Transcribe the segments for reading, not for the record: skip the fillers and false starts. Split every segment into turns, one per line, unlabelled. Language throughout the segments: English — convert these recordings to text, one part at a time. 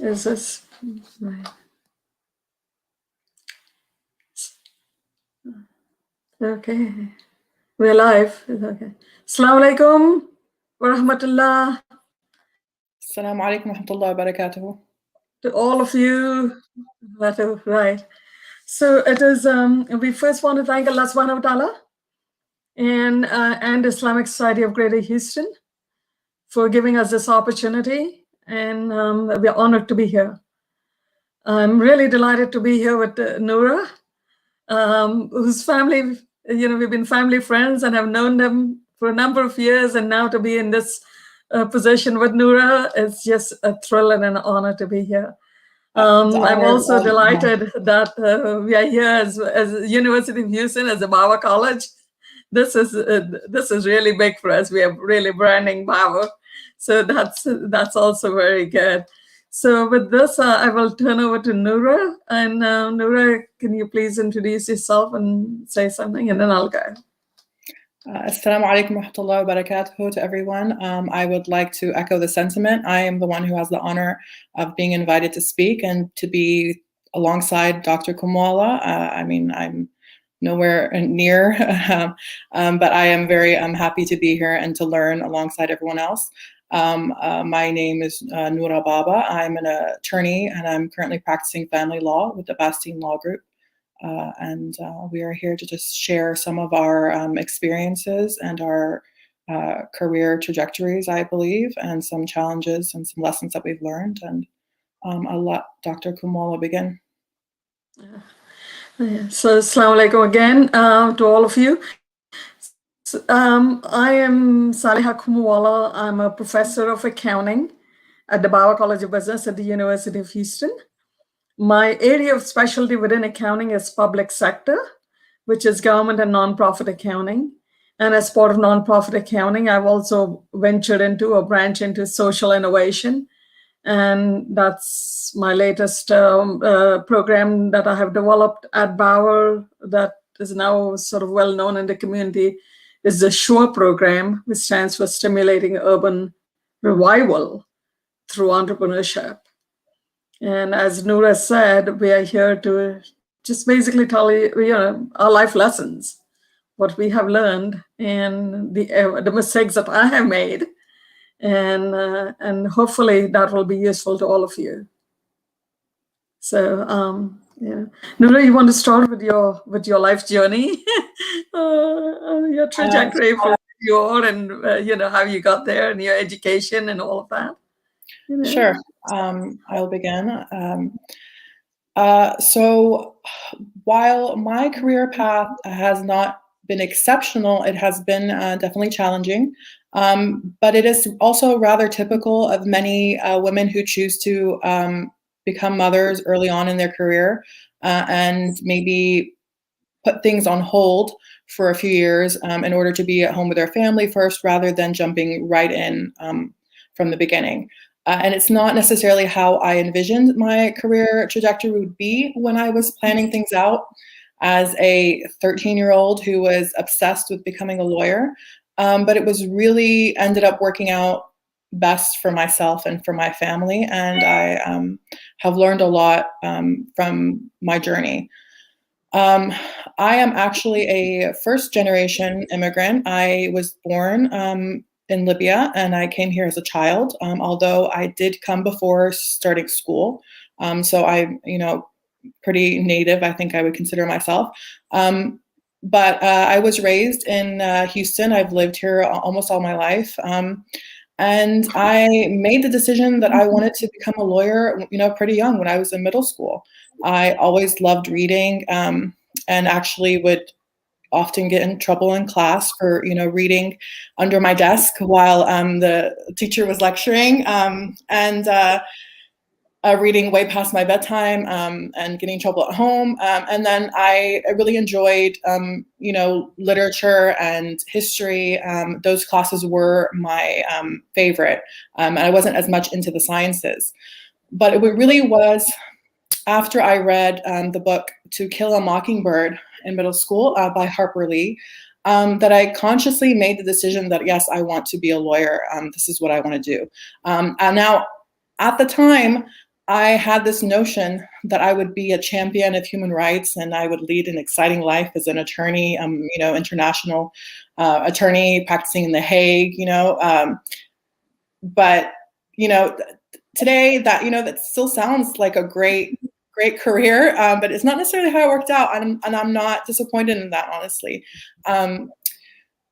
Is this right? Okay. We're live. Okay. Assalamu alaikum wa rahmatullah.
Assalamu alaikum wa rahmatullahi wa barakatuhu.
To all of you. Right. So it is, we first want to thank Allah subhanahu wa ta'ala and Islamic Society of Greater Houston for giving us this opportunity. And we're honored to be here. I'm really delighted to be here with Nura, whose family, we've been family friends and have known them for a number of years. And now to be in this position with Nura, it's just a thrill and an honor to be here. I'm also delighted that we are here as University of Houston, as a Bauer College. This is really big for us. We are really branding Bauer, so that's also very good. So with this, I will turn over to Nura. And Nura, can you please introduce yourself and say something, and then I'll go.
Assalamu alaikum wa rahmatullahi wa barakatuhu to everyone. I would like to echo the sentiment. I am the one who has the honor of being invited to speak and to be alongside Dr. Khumawala. I'm nowhere near, but I am very happy to be here and to learn alongside everyone else. My name is Nura Baaba. I'm an attorney and I'm currently practicing family law with the Bastine Law Group. And we are here to just share some of our experiences and our career trajectories, I believe, and some challenges and some lessons that we've learned. And I'll let Dr. Khumawala begin.
So, Assalamu alaikum again to all of you. So, I am Saleha Khumawala. I'm a professor of accounting at the Bauer College of Business at the University of Houston. My area of specialty within accounting is public sector, which is government and nonprofit accounting. And as part of nonprofit accounting, I've also ventured into a branch into social innovation. And that's my latest program that I have developed at Bauer that is now sort of well known in the community, is the SURE program, which stands for Stimulating Urban Revival through Entrepreneurship. And as Nura said, we are here to just basically tell you, our life lessons, what we have learned, and the mistakes that I have made, and hopefully that will be useful to all of you. So, Nura, you want to start with your life journey, your trajectory for you all, and how you got there, and your education, and all of that.
Sure. I'll begin. So while my career path has not been exceptional, it has been definitely challenging. But it is also rather typical of many women who choose to become mothers early on in their career and maybe put things on hold for a few years in order to be at home with their family first, rather than jumping right in from the beginning. And it's not necessarily how I envisioned my career trajectory would be when I was planning things out as a 13-year-old who was obsessed with becoming a lawyer. But it was really ended up working out best for myself and for my family. And I have learned a lot from my journey. I am actually a first-generation immigrant. I was born in Libya, and I came here as a child, although I did come before starting school. So I'm, pretty native, I think I would consider myself. But I was raised in Houston. I've lived here almost all my life. And I made the decision that I wanted to become a lawyer, pretty young, when I was in middle school. I always loved reading and actually would often get in trouble in class for, reading under my desk while the teacher was lecturing, and reading way past my bedtime and getting in trouble at home. And then I really enjoyed, literature and history. Those classes were my favorite. And I wasn't as much into the sciences. But it really was after I read the book To Kill a Mockingbird in middle school by Harper Lee, that I consciously made the decision that, yes, I want to be a lawyer. This is what I want to do. And now, at the time, I had this notion that I would be a champion of human rights and I would lead an exciting life as an attorney, international attorney practicing in The Hague, but, today that still sounds like a great career, but it's not necessarily how it worked out. And I'm not disappointed in that, honestly.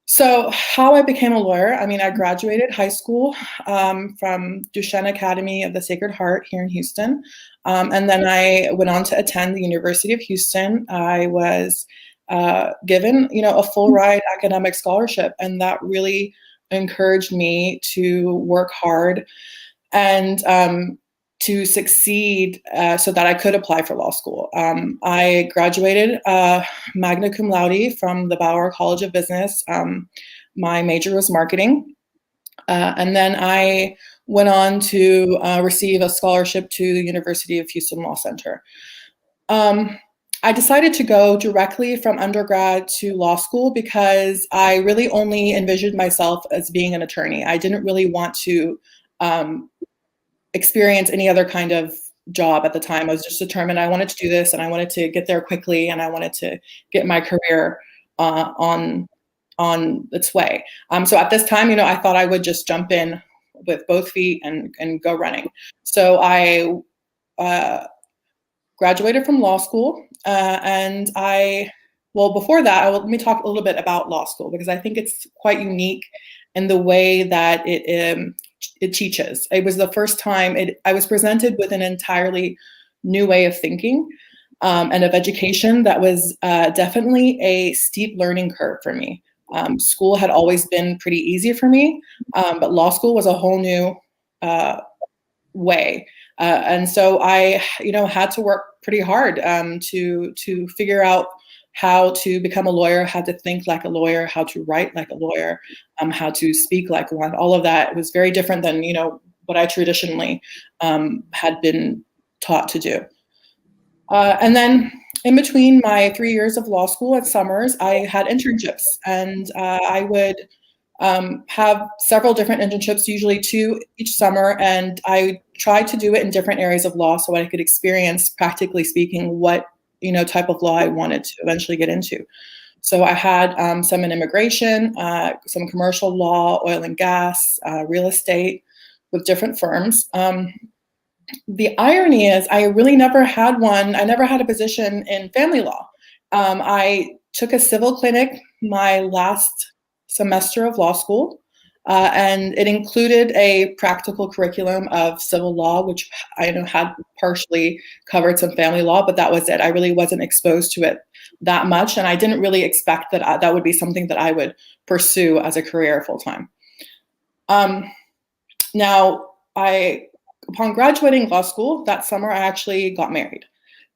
So how I became a lawyer, I graduated high school from Duchesne Academy of the Sacred Heart here in Houston. And then I went on to attend the University of Houston. I was given, a full ride academic scholarship, and that really encouraged me to work hard and to succeed so that I could apply for law school. I graduated magna cum laude from the Bauer College of Business. My major was marketing. And then I went on to receive a scholarship to the University of Houston Law Center. I decided to go directly from undergrad to law school because I really only envisioned myself as being an attorney. I didn't really want to experience any other kind of job at the time. I was just determined I wanted to do this, and I wanted to get there quickly, and I wanted to get my career on its way. So at this time, I thought I would just jump in with both feet and go running. So I graduated from law school, and before that, let me talk a little bit about law school, because I think it's quite unique in the way that it teaches. It was the first time I was presented with an entirely new way of thinking and of education that was definitely a steep learning curve for me. School had always been pretty easy for me, but law school was a whole new way. And so I, had to work pretty hard to figure out how to become a lawyer, how to think like a lawyer, how to write like a lawyer, how to speak like one. All of that was very different than, what I traditionally had been taught to do. And then in between my 3 years of law school at summers, I had internships, and I would have several different internships, usually 2 each summer, and I tried to do it in different areas of law so I could experience, practically speaking, what type of law I wanted to eventually get into. So I had some in immigration, some commercial law, oil and gas, real estate, with different firms. The irony is I really never had one. I never had a position in family law. I took a civil clinic my last semester of law school, and it included a practical curriculum of civil law, which I had partially covered some family law, but that was it. I really wasn't exposed to it that much, and I didn't really expect that that would be something that I would pursue as a career full time. Now, upon graduating law school that summer, I actually got married.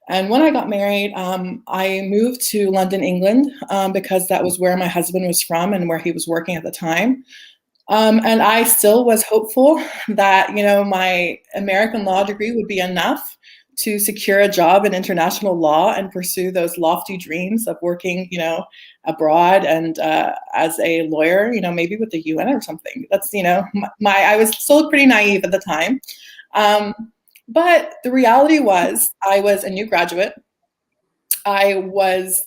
And when I got married, I moved to London, England, because that was where my husband was from and where he was working at the time. And I still was hopeful that, my American law degree would be enough to secure a job in international law and pursue those lofty dreams of working, abroad and as a lawyer, maybe with the UN or something. That's, I was still pretty naive at the time. But the reality was I was a new graduate. I was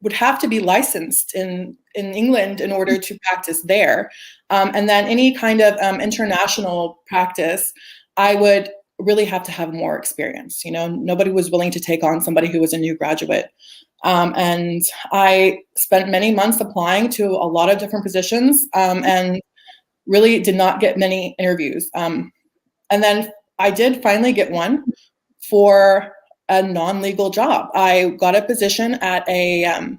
would have to be licensed in England in order to practice there. And then any kind of international practice, I would really have to have more experience. Nobody was willing to take on somebody who was a new graduate. And I spent many months applying to a lot of different positions and really did not get many interviews. And then I did finally get one for a non-legal job. I got a position at a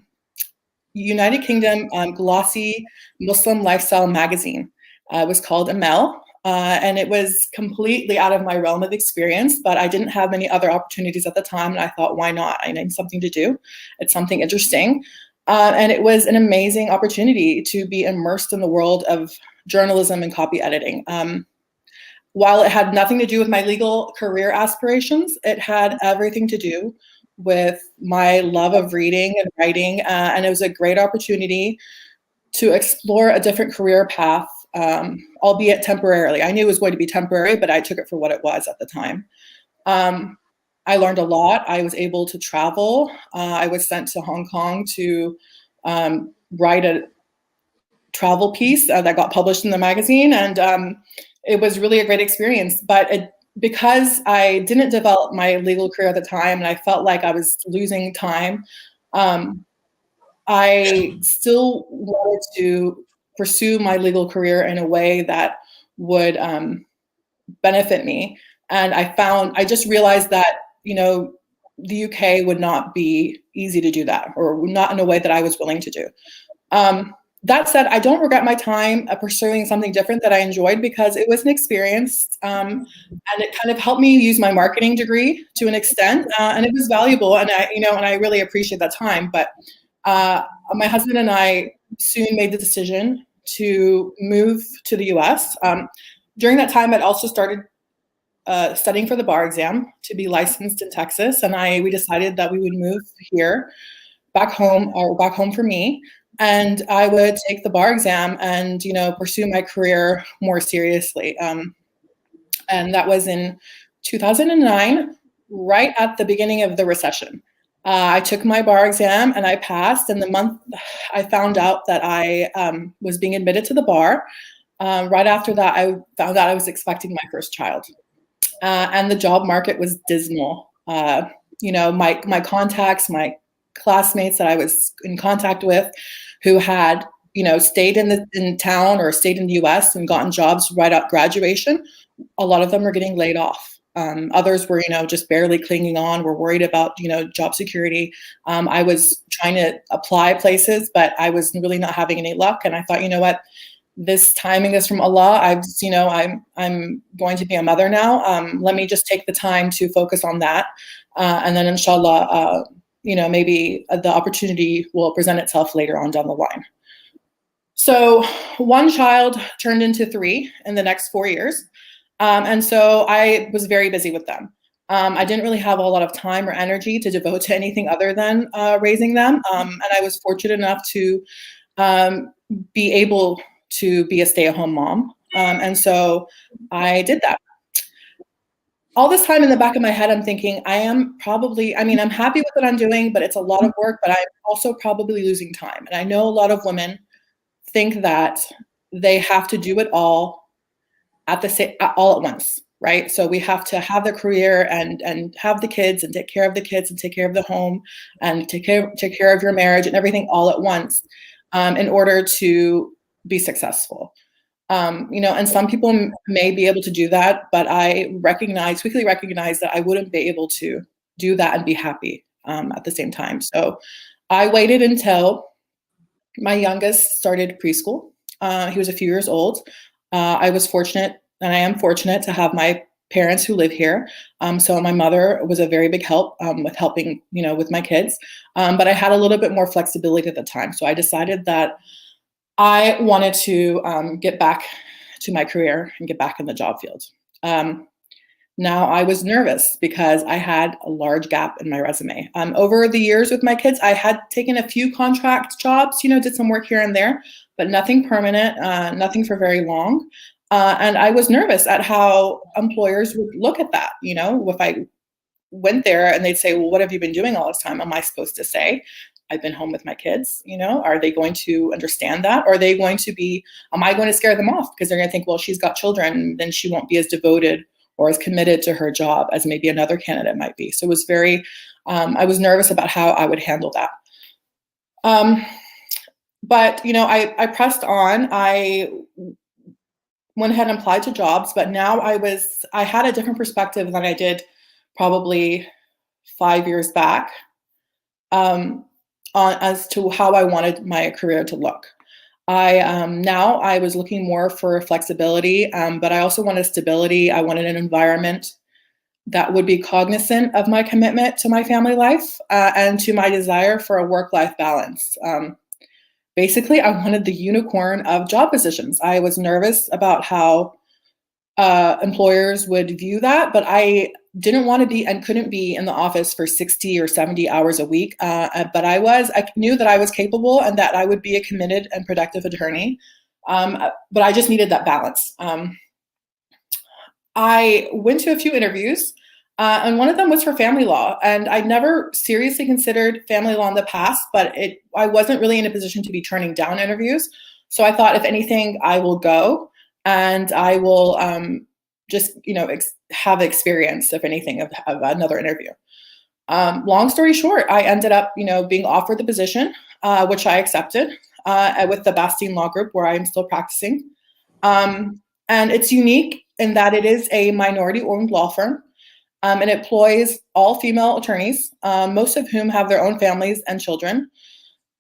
United Kingdom glossy Muslim lifestyle magazine. It was called Amel, and it was completely out of my realm of experience, but I didn't have many other opportunities at the time, and I thought, why not? I need something to do. It's something interesting. And it was an amazing opportunity to be immersed in the world of journalism and copy editing. While it had nothing to do with my legal career aspirations, it had everything to do with my love of reading and writing, and it was a great opportunity to explore a different career path albeit temporarily. I knew it was going to be temporary, but I took it for what it was at the time. I learned a lot. I was able to travel. I was sent to Hong Kong to write a travel piece that got published in the magazine, and it was really a great experience. But because I didn't develop my legal career at the time, and I felt like I was losing time, I still wanted to pursue my legal career in a way that would benefit me. And I just realized that, the UK would not be easy to do that, or not in a way that I was willing to do. That said, I don't regret my time pursuing something different that I enjoyed, because it was an experience, and it kind of helped me use my marketing degree to an extent, and it was valuable, and I really appreciate that time. But my husband and I soon made the decision to move to the US. During that time, I'd also started studying for the bar exam to be licensed in Texas, and we decided that we would move here, back home for me, and I would take the bar exam and pursue my career more seriously. And that was in 2009, right at the beginning of the recession. I took my bar exam and I passed, and the month I found out that I was being admitted to the bar, right after that I found out I was expecting my first child. And the job market was dismal. My contacts, my classmates that I was in contact with, who had stayed in town or stayed in the US and gotten jobs right at graduation, a lot of them were getting laid off. Others were just barely clinging on, were worried about job security. I was trying to apply places, but I was really not having any luck. And I thought, what, this timing is from Allah. I'm going to be a mother now. Let me just take the time to focus on that, and then inshallah, maybe the opportunity will present itself later on down the line. So one child turned into 3 in the next 4 years. And so I was very busy with them. I didn't really have a lot of time or energy to devote to anything other than raising them. And I was fortunate enough to be able to be a stay-at-home mom. And so I did that. All this time in the back of my head, I'm thinking, I'm happy with what I'm doing, but it's a lot of work, but I'm also probably losing time. And I know a lot of women think that they have to do it all all at once, right? So we have to have the career and have the kids and take care of the kids and take care of the home and take care of your marriage and everything all at once, in order to be successful. And some people may be able to do that, but I quickly recognize that I wouldn't be able to do that and be happy at the same time. So I waited until my youngest started preschool. He was a few years old. I was fortunate, and I am fortunate, to have my parents who live here. So my mother was a very big help with helping, with my kids. But I had a little bit more flexibility at the time. So I decided that I wanted to get back to my career and get back in the job field. Now I was nervous because I had a large gap in my resume. Over the years with my kids, I had taken a few contract jobs, did some work here and there, but nothing permanent, nothing for very long. And I was nervous at how employers would look at that. If I went there and they'd say, well, what have you been doing all this time? Am I supposed to say, I've been home with my kids? Are they going to understand that? Or are they going to am I going to scare them off? Because they're going to think, well, she's got children, then she won't be as devoted or as committed to her job as maybe another candidate might be. So it was I was nervous about how I would handle that. But, I pressed on. I went ahead and applied to jobs, but now I had a different perspective than I did probably 5 years back, as to how I wanted my career to look. Now I was looking more for flexibility, but I also wanted stability. I wanted an environment that would be cognizant of my commitment to my family life, and to my desire for a work-life balance. Basically, I wanted the unicorn of job positions. I was nervous about how employers would view that, but I didn't want to be and couldn't be in the office for 60 or 70 hours a week. But I knew that I was capable and that I would be a committed and productive attorney. But I just needed that balance. I went to a few interviews, and one of them was for family law. And I'd never seriously considered family law in the past, but I wasn't really in a position to be turning down interviews. So I thought, if anything, I will go and I will just, have experience, if anything, of another interview. Long story short, I ended up, being offered the position, which I accepted with the Bastine Law Group, where I'm still practicing. And it's unique in that it is a minority-owned law firm, and it employs all female attorneys, most of whom have their own families and children.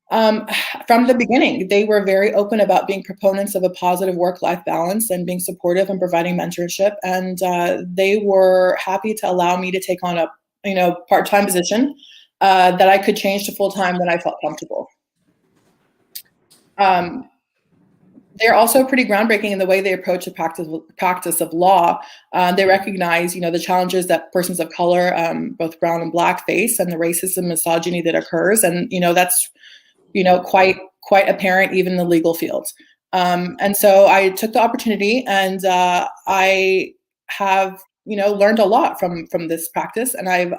From the beginning, they were very open about being proponents of a positive work-life balance and being supportive and providing mentorship. And they were happy to allow me to take on a part-time position that I could change to full-time when I felt comfortable. They're also pretty groundbreaking in the way they approach the practice of law. They recognize, the challenges that persons of color, both brown and black, face, and the racism and misogyny that occurs. And that's quite apparent even in the legal field. And so I took the opportunity, and I have learned a lot from this practice, and I've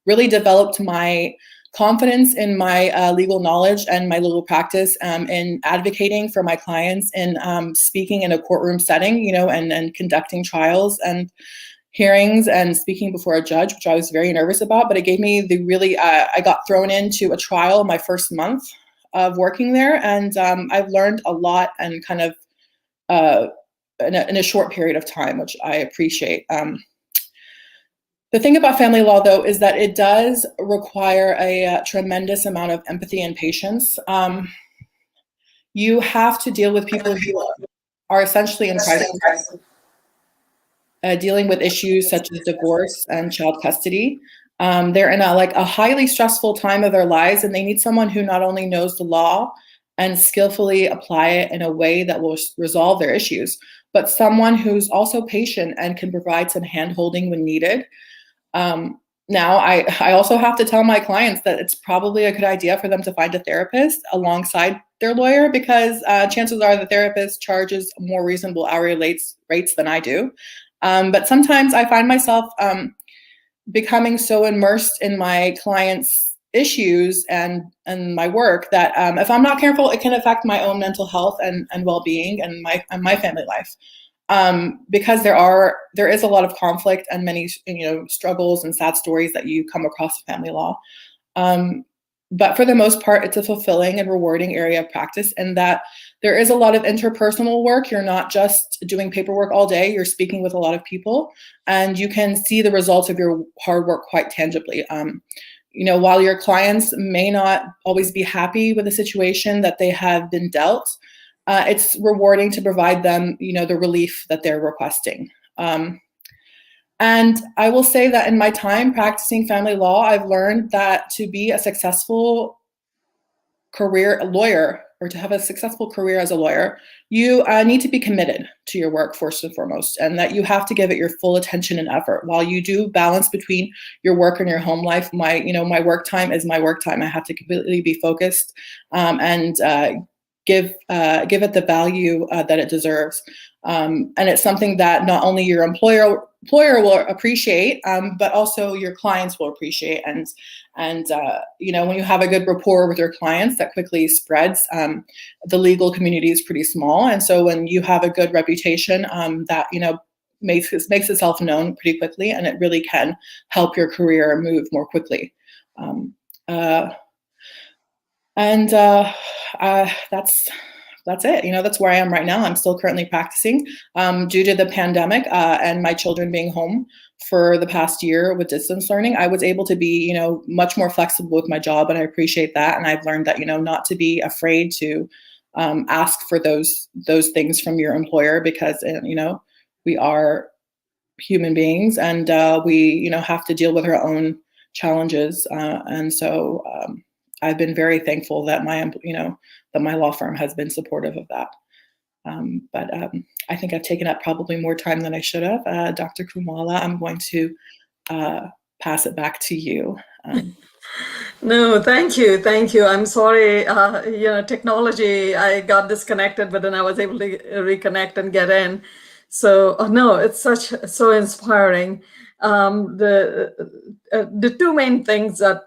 really developed my confidence in my legal knowledge and my legal practice in advocating for my clients, in speaking in a courtroom setting, and conducting trials and hearings and speaking before a judge, which I was very nervous about. But it gave me I got thrown into a trial my first month of working there, and I've learned a lot, and kind of in a short period of time, which I appreciate. The thing about family law, though, is that it does require a tremendous amount of empathy and patience. You have to deal with people who are essentially in crisis, dealing with issues such as divorce and child custody. They're in a highly stressful time of their lives, and they need someone who not only knows the law and skillfully apply it in a way that will resolve their issues, but someone who's also patient and can provide some hand-holding when needed. Now, I also have to tell my clients that it's probably a good idea for them to find a therapist alongside their lawyer, because chances are the therapist charges more reasonable hourly rates than I do. But sometimes I find myself becoming so immersed in my clients' issues and my work that if I'm not careful, it can affect my own mental health and well-being and my family life. Because there is a lot of conflict and many struggles and sad stories that you come across in family law. But for the most part, it's a fulfilling and rewarding area of practice, in that there is a lot of interpersonal work. You're not just doing paperwork all day, you're speaking with a lot of people, and you can see the results of your hard work quite tangibly. While your clients may not always be happy with the situation that they have been dealt, it's rewarding to provide them, the relief that they're requesting. And I will say that in my time practicing family law, I've learned that to be a successful career lawyer, or to have a successful career as a lawyer, you need to be committed to your work first and foremost, and that you have to give it your full attention and effort. While you do balance between your work and your home life, my work time is my work time. I have to completely be focused and give it the value that it deserves. And it's something that not only your employer will appreciate, but also your clients will appreciate. And when you have a good rapport with your clients, that quickly spreads. The legal community is pretty small, and so when you have a good reputation, that makes itself known pretty quickly, and it really can help your career move more quickly. That's it. That's where I am right now. I'm still currently practicing due to the pandemic and my children being home for the past year with distance learning. I was able to be, much more flexible with my job, and I appreciate that. And I've learned that, not to be afraid to ask for those things from your employer, because, we are human beings, and we, have to deal with our own challenges. And so I've been very thankful that my law firm has been supportive of that. But I think I've taken up probably more time than I should have. Dr. Khumawala, I'm going to pass it back to you.
No, thank you, thank you. I'm sorry, technology, I got disconnected, but then I was able to reconnect and get in. So, no, it's so inspiring. The two main things that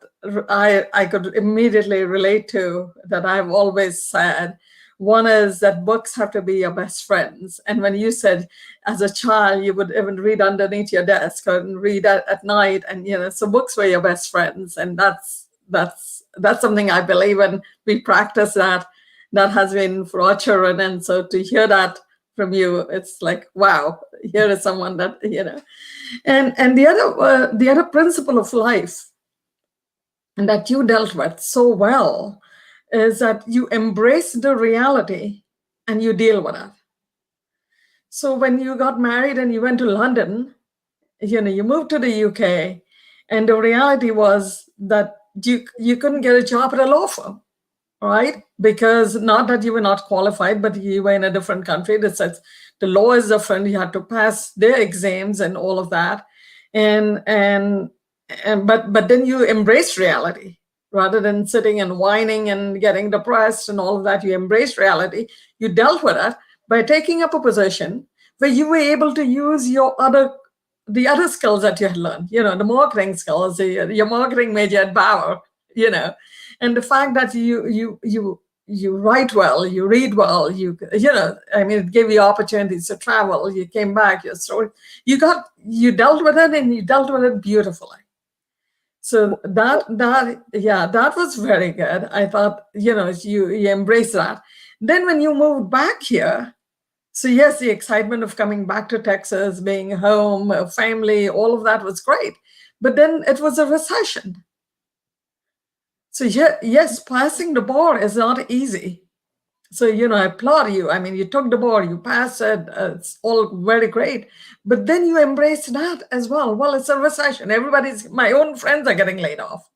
I could immediately relate to that I've always said. One is that books have to be your best friends. And when you said as a child, you would even read underneath your desk or read at night, and so books were your best friends, and that's something I believe in. We practice that. That has been for our children, and so to hear that from you, it's like, wow, here is someone that And the other principle of life and that you dealt with so well is that you embrace the reality and you deal with it. So when you got married and you went to London, you moved to the UK, and the reality was that you couldn't get a job at a law firm, right? Because not that you were not qualified, but you were in a different country. That says the law is different. You had to pass their exams and all of that, but then you embrace reality rather than sitting and whining and getting depressed and all of that. You embrace reality. You dealt with it by taking up a position where you were able to use the other skills that you had learned, the marketing skills, your marketing major at Bauer, and the fact that you write well, you read well, it gave you opportunities to travel. You came back, your story, you dealt with it, and you dealt with it beautifully. So that was very good. I thought, you embrace that. Then when you moved back here, so yes, the excitement of coming back to Texas, being home, a family, all of that was great. But then it was a recession. So yes, passing the bar is not easy. So, I applaud you. I mean, you took the bar, you passed it, it's all very great. But then you embrace that as well. Well, it's a recession. My own friends are getting laid off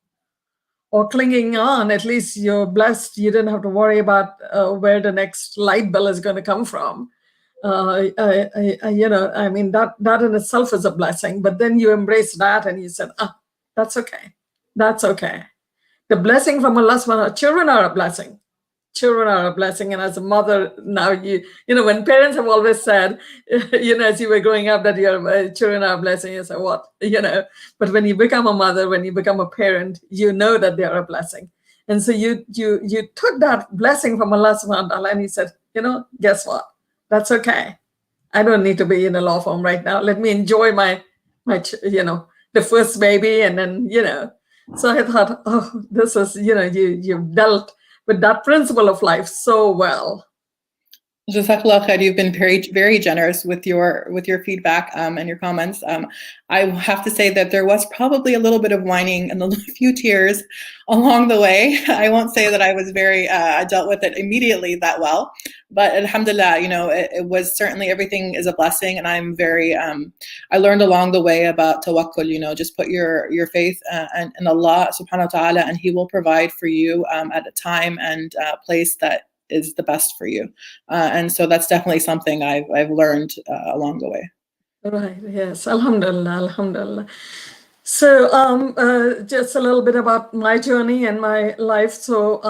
or clinging on. At least you're blessed. You didn't have to worry about where the next light bill is going to come from. That in itself is a blessing. But then you embrace that and you said, that's okay. That's okay. The blessing from Allah subhanahu wa ta'ala, children are a blessing. Children are a blessing. And as a mother, now when parents have always said, as you were growing up, that your children are a blessing, you say, what? But when you become a mother, when you become a parent, you know that they are a blessing. And so you took that blessing from Allah subhanahu wa ta'ala and you said, guess what? That's okay. I don't need to be in a law firm right now. Let me enjoy my the first baby, and then So I thought, oh, this is you've dealt with that principle of life so well.
Jazakallah khair. You've been very, very generous with your feedback and your comments. I have to say that there was probably a little bit of whining and a few tears along the way. I won't say that I was I dealt with it immediately that well, but alhamdulillah, it was certainly, everything is a blessing, and I'm very. I learned along the way about tawakkul. Just put your faith in Allah subhanahu wa ta'ala, and He will provide for you at a time and place that is the best for you, and so that's definitely something I've learned along the way.
Right. Yes. Alhamdulillah. Alhamdulillah. So, just a little bit about my journey and my life. So,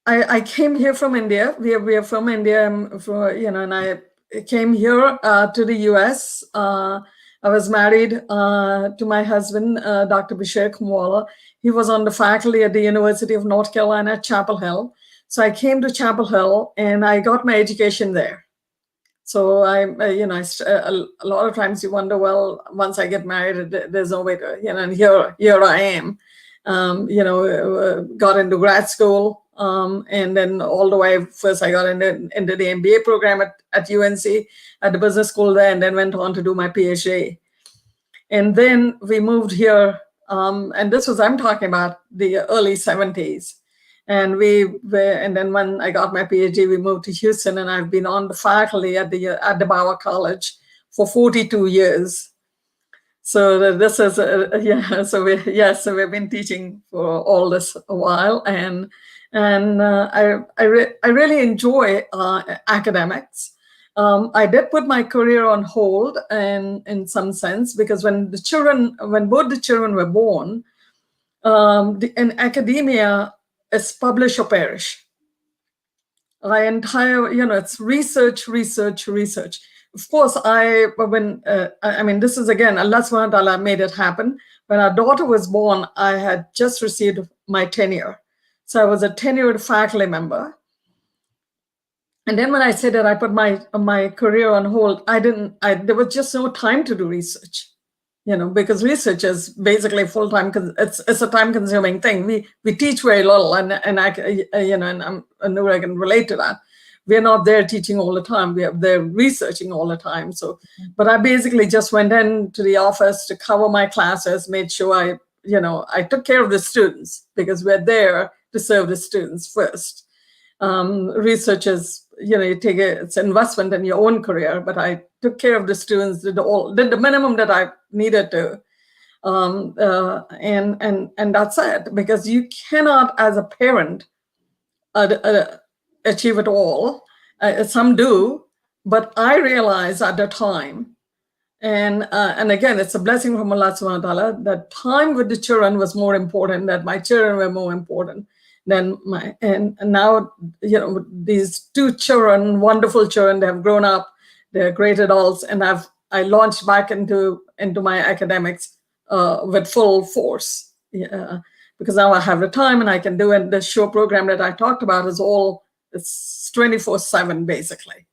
I came here from India. We are from India, and I came here to the U.S. I was married to my husband, Dr. Khumawala. He was on the faculty at the University of North Carolina at Chapel Hill. So I came to Chapel Hill and I got my education there. So a lot of times you wonder, well, once I get married, there's no way to, and here I am, got into grad school, and then all the way, first I got into the MBA program at UNC, at the business school there, and then went on to do my PhD. And then we moved here, and I'm talking about the early 70s. And then when I got my PhD, we moved to Houston, and I've been on the faculty at the Bauer College for 42 years. So this is So we've been teaching for all this a while, and I really enjoy academics. I did put my career on hold, in some sense, because when both the children were born, in academia, it's publish or perish. It's research, research, research. Of course, this is again, Allah subhanahu wa ta'ala made it happen. When our daughter was born, I had just received my tenure. So I was a tenured faculty member. And then when I said that I put my career on hold, there was just no time to do research, because research is basically full-time, it's a time-consuming thing. We teach very little, and Nura can relate to that. We're not there teaching all the time. They're researching all the time. So, but I basically just went into the office to cover my classes, made sure I took care of the students, because we're there to serve the students first. Research is, it's an investment in your own career, but I took care of the students, did the minimum that I needed to. And that's it, because you cannot, as a parent, achieve it all. Some do, but I realized at the time, and again, it's a blessing from Allah subhanahu wa ta'ala, that time with the children was more important, that my children were more important than and now, these two children, wonderful children, they have grown up, they're great adults, and I launched back into my academics with full force, because now I have the time and I can do it. The show program that I talked about it's 24/7 basically.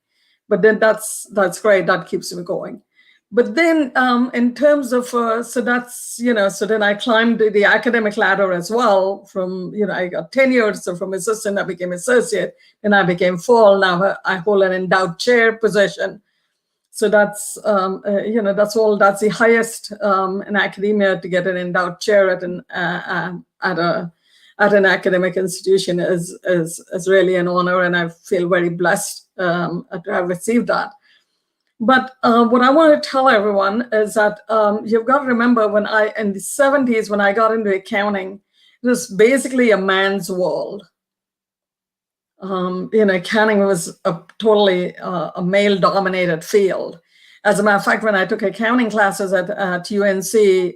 But then that's great, that keeps me going. But then in terms of, so then I climbed the academic ladder as well from, I got tenured, so from assistant I became associate, and I became full. Now I hold an endowed chair position. So that's, that's the highest in academia. To get an endowed chair at an academic institution is really an honor, and I feel very blessed to have received that. But what I want to tell everyone is that you've got to remember, in the 70s, when I got into accounting, it was basically a man's world. Accounting was totally a male-dominated field. As a matter of fact, when I took accounting classes at UNC,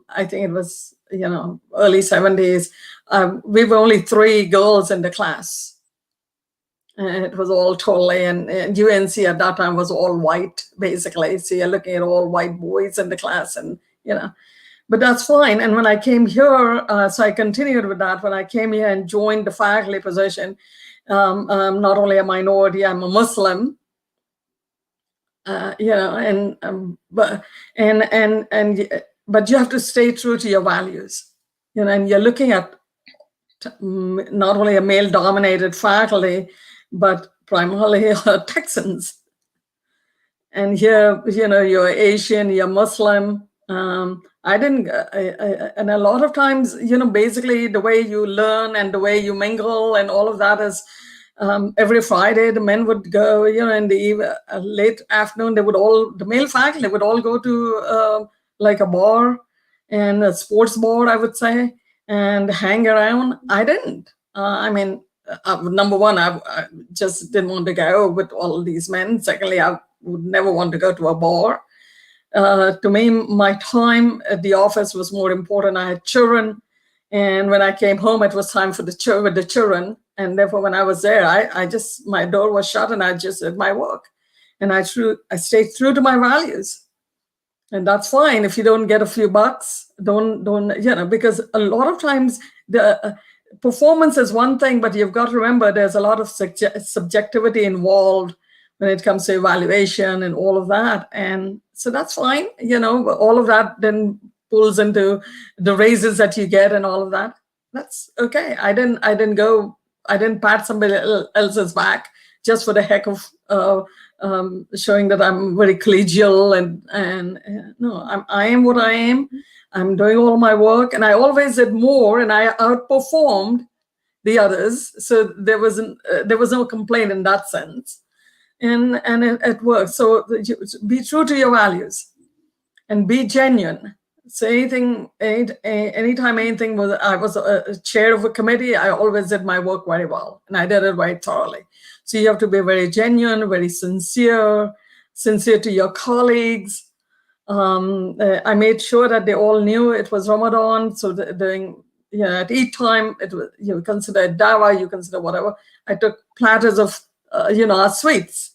I think it was early 70s, we were only 3 girls in the class. And it was all totally, and UNC at that time was all white, basically. So you're looking at all white boys in the class, and but that's fine. And when I came here, so I continued with that. When I came here and joined the faculty position, I'm not only a minority, I'm a Muslim. But you have to stay true to your values. And you're looking at not only a male-dominated faculty, but primarily Texans. And here, you're Asian, you're Muslim. And a lot of times, basically the way you learn and the way you mingle and all of that is, every Friday the men would go, in the late afternoon, the male faculty would all go to like a bar and a sports bar, I would say, and hang around. I didn't. Number one, I just didn't want to go with all these men. Secondly, I would never want to go to a bar. To me, my time at the office was more important. I had children, and when I came home, it was time for the children. And therefore, when I was there, my door was shut, and I just did my work, and I stayed true to my values. And that's fine if you don't get a few bucks. Don't because a lot of times the performance is one thing, but you've got to remember there's a lot of subjectivity involved when it comes to evaluation and all of that. And so that's fine, all of that then pulls into the raises that you get and all of that. That's okay. I didn't pat somebody else's back just for the heck of showing that I'm very collegial and no, I am what I am. I'm doing all my work, and I always did more, and I outperformed the others. So there was no complaint in that sense, and it works. So be true to your values, and be genuine. So anytime anything I was a chair of a committee, I always did my work very well, and I did it very thoroughly. So you have to be very genuine, very sincere to your colleagues. I made sure that they all knew it was Ramadan. So at each time, you consider dawa, you consider whatever. I took platters of, our sweets,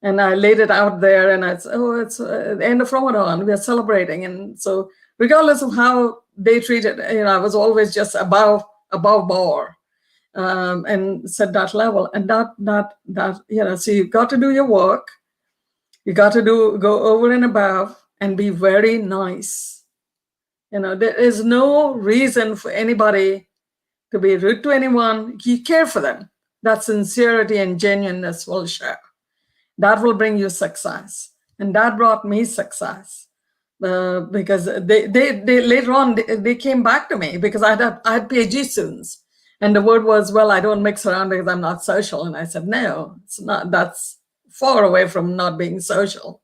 and I laid it out there, and I said, oh, it's the end of Ramadan, we are celebrating. And so regardless of how they treated, I was always just above Bauer, and set that level. And so you've got to do your work. You got to go over and above and be very nice. There is no reason for anybody to be rude to anyone. You care for them. That sincerity and genuineness will show. That will bring you success. And that brought me success. Because they later on, they came back to me because I had PhD students. And the word was, well, I don't mix around because I'm not social. And I said, no, it's not. That's far away from not being social.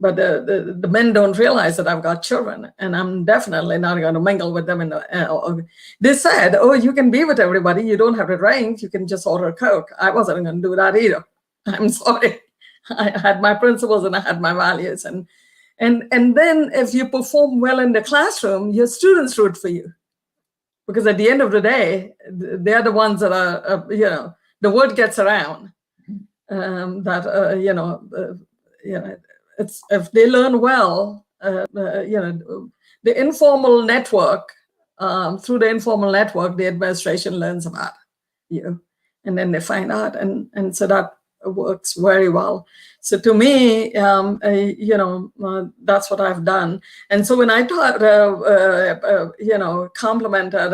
But the men don't realize that I've got children, and I'm definitely not going to mingle with them. They said, oh, you can be with everybody. You don't have to drink. You can just order Coke. I wasn't going to do that either. I'm sorry. I had my principles and I had my values. And then if you perform well in the classroom, your students root for you. Because at the end of the day, they're the ones that are, the word gets around it's, if they learn well, the informal network, through the informal network, the administration learns about you, and then they find out, and so that works very well. So to me, that's what I've done. And so when I taught, complimented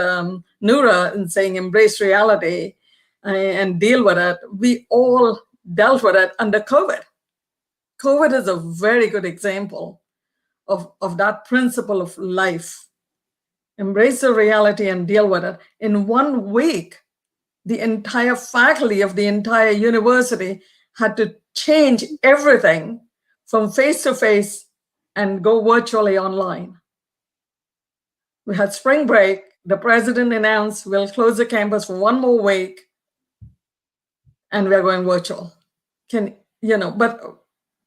Nura in saying embrace reality and deal with it, we all dealt with it under COVID. COVID is a very good example of that principle of life. Embrace the reality and deal with it. In 1 week, the entire faculty of the entire university had to change everything from face-to-face and go virtually online. We had spring break. The president announced we'll close the campus for 1 more week, and we're going virtual. But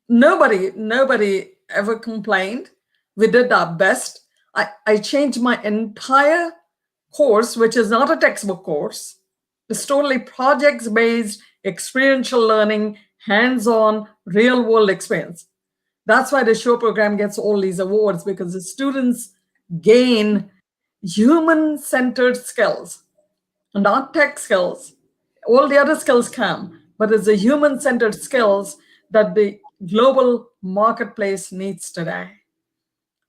nobody ever complained. We did our best. I changed my entire course, which is not a textbook course. It's totally projects-based, experiential learning, hands-on, real-world experience. That's why the show program gets all these awards, because the students gain human-centered skills, not tech skills. All the other skills come, but it's the human-centered skills that the global marketplace needs today.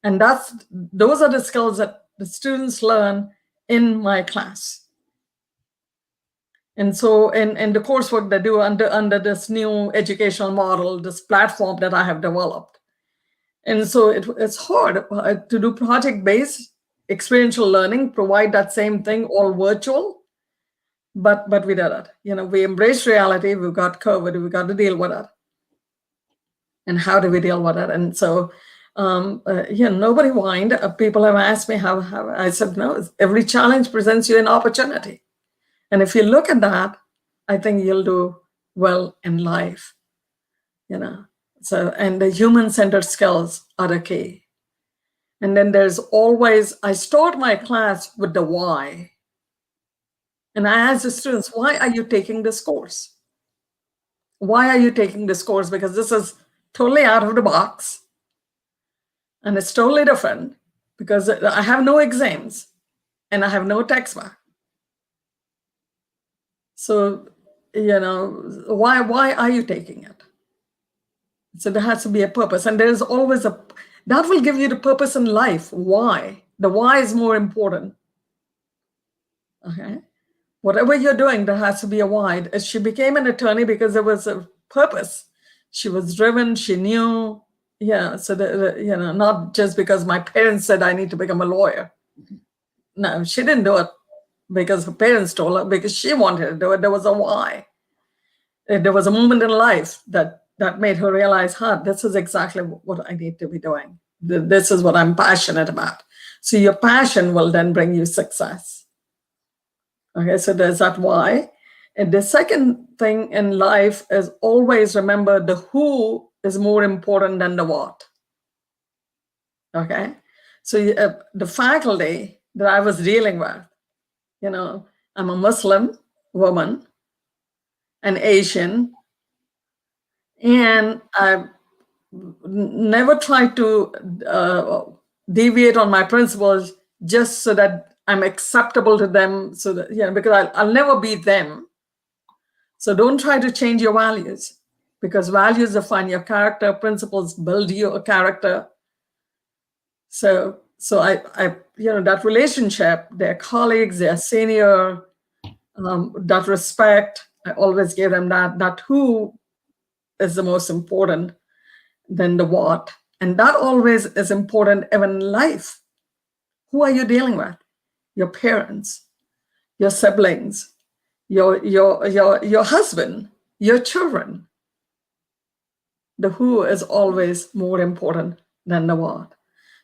And those are the skills that the students learn in my class. And so in the coursework they do under this new educational model, this platform that I have developed. And so it's hard to do project-based experiential learning, provide that same thing, all virtual, but we did it. We embraced reality, we've got COVID, we've got to deal with it. And how do we deal with it? And so, nobody whined. People have asked me how I said, no, every challenge presents you an opportunity. And if you look at that, I think you'll do well in life, So, and the human-centered skills are the key. And then there's always, I start my class with the why. And I ask the students, why are you taking this course? Why are you taking this course? Because this is totally out of the box. And it's totally different because I have no exams and I have no textbook. So, why are you taking it? So there has to be a purpose. And there's always that will give you the purpose in life. Why? The why is more important. Okay. Whatever you're doing, there has to be a why. She became an attorney because there was a purpose. She was driven. She knew. Yeah. So, not just because my parents said I need to become a lawyer. No, she didn't do it because her parents told her, because she wanted to do it. There was a why. There was a moment in life that made her realize, this is exactly what I need to be doing. This is what I'm passionate about. So your passion will then bring you success. Okay, so there's that why. And the second thing in life is always remember the who is more important than the what. Okay, so the faculty that I was dealing with, I'm a Muslim woman, an Asian, and I've never tried to deviate on my principles just so that I'm acceptable to them. So that, because I'll never be them. So don't try to change your values, because values define your character, principles build your character. So I that relationship, their colleagues, their senior, that respect, I always gave them that who is the most important than the what. And that always is important even in life. Who are you dealing with? Your parents, your siblings, your husband, your children. The who is always more important than the what.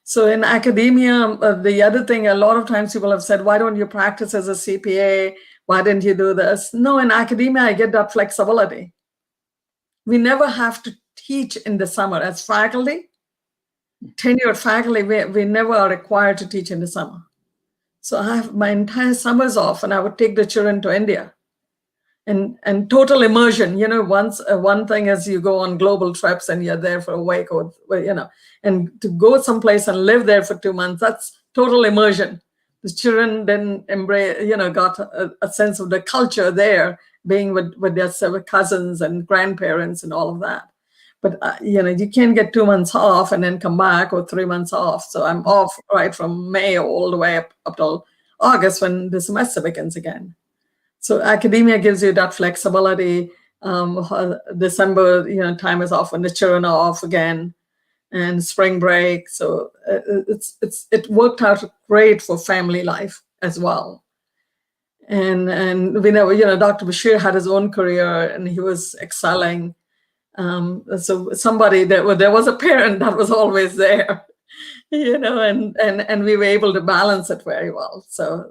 So in academia, the other thing, a lot of times people have said, why don't you practice as a CPA? Why didn't you do this? No, in academia, I get that flexibility. We never have to teach in the summer as faculty. Tenured faculty, we never are required to teach in the summer. So I have my entire summers off, and I would take the children to India. And total immersion. Once one thing is you go on global trips and you're there for a week, or and to go someplace and live there for 2 months, that's total immersion. The children then got a sense of the culture there, being with their cousins and grandparents and all of that. But you can't get 2 months off and then come back, or 3 months off. So I'm off right from May all the way up till August, when the semester begins again. So academia gives you that flexibility. December, time is off when the children are off again, and spring break. So it worked out great for family life as well. And we know, Dr. Bashir had his own career and he was excelling. So there was a parent that was always there, and we were able to balance it very well. So,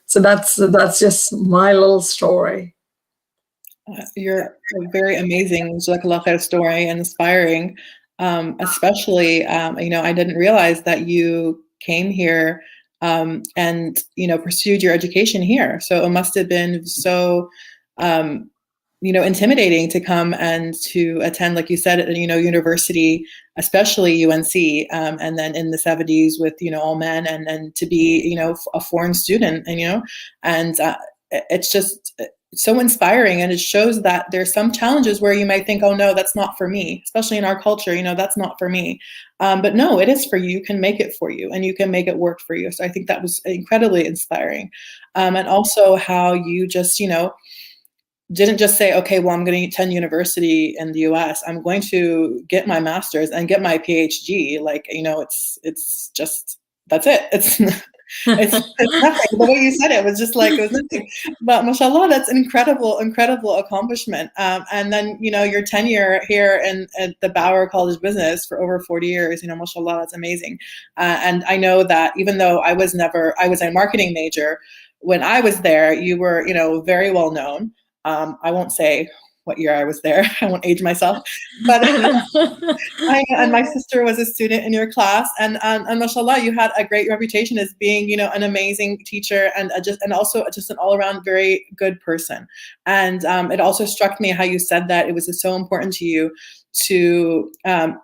so that's just my little story.
You're a very amazing story and inspiring, especially, I didn't realize that you came here and, pursued your education here. So it must have been so, intimidating to come and to attend, like you said, university, especially UNC, and then in the 70s with, all men, and to be, a foreign student, and it's just so inspiring. And it shows that there's some challenges where you might think, oh no, that's not for me, especially in our culture, that's not for me. But no, it is for you. You can make it for you, and you can make it work for you. So I think that was incredibly inspiring. And also how you just, didn't just say, okay, well, I'm going to attend university in the US. I'm going to get my master's and get my PhD. Like, it's just, that's it. It's nothing. The way you said it was just like, it was nothing. But mashallah, that's an incredible accomplishment. And then, your tenure here at the Bauer College of Business for over 40 years, mashallah, that's amazing. And I know that even though I was a marketing major, when I was there, you were, very well known. I won't say what year I was there. I won't age myself, but and my sister was a student in your class, and mashallah, you had a great reputation as being, an amazing teacher, and also an all around very good person. And it also struck me how you said that it was so important to you to